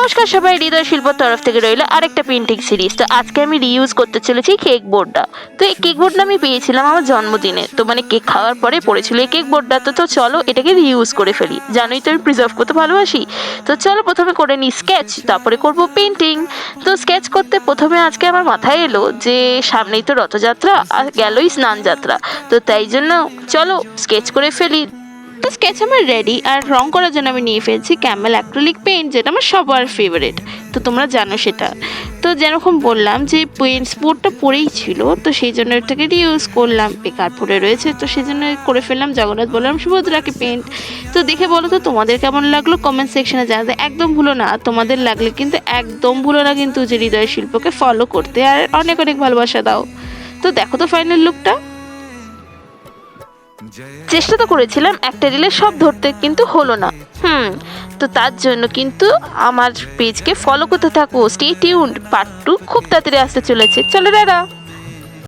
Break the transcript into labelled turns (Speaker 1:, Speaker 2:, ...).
Speaker 1: নমস্কার সবাই, হৃদয় শিল্পর তরফ থেকে রইল আরেকটা পেন্টিং সিরিজ। তো আজকে আমি রিইউজ করতে চলেছি কেক বোর্ডটা। তো এই কেক বোর্ডটা আমি পেয়েছিলাম আমার জন্মদিনে, তো মানে কেক খাওয়ার পরে পড়েছিল এই কেক বোর্ডটা। তো চলো এটাকে রিইউজ করে ফেলি, জানোই তো আমি প্রিজার্ভ করতে ভালোবাসি। তো চলো প্রথমে করে নিই স্কেচ, তারপরে করব পেন্টিং। তো স্কেচ করতে প্রথমে আজকে আমার মাথায় এলো যে সামনেই তো রথযাত্রা আর গেলই স্নান যাত্রা, তো তাই জন্য চলো স্কেচ করে ফেলি। তো স্কেচ আমার রেডি, আর রং করার জন্য আমি নিয়ে ফেলছি ক্যামেল অ্যাক্রিলিক পেইন্ট, যেটা আমার সবার ফেভারিট, তো তোমরা জানো সেটা। তো যেরকম বললাম যে পেইন্টস বোর্ডটা পড়েই ছিল, তো সেই জন্য এটাকে রিউজ করলাম, বেকার পড়ে রয়েছে তো সেই জন্য করে ফেললাম জগন্নাথ বলরাম সুভদ্রাকে পেইন্ট। তো দেখে বলো তো তোমাদের কেমন লাগলো কমেন্ট সেকশনে জানাতে একদম ভুলো না। তোমাদের লাগলে কিন্তু একদম ভুলো না কিন্তু যে হৃদয় শিল্পকে ফলো করতে, আর অনেক অনেক ভালোবাসা দাও। তো দেখো তো ফাইনাল লুকটা। চেষ্টা তো করেছিলাম একটা রিলে সব ধরতে, কিন্তু হলো না। তো তার জন্য কিন্তু আমার পেজকে ফলো করতে থাকো, স্টে টিউনড, পার্ট 2 খুব তাড়াতাড়ি আসতে চলেছে। চলো দাদা।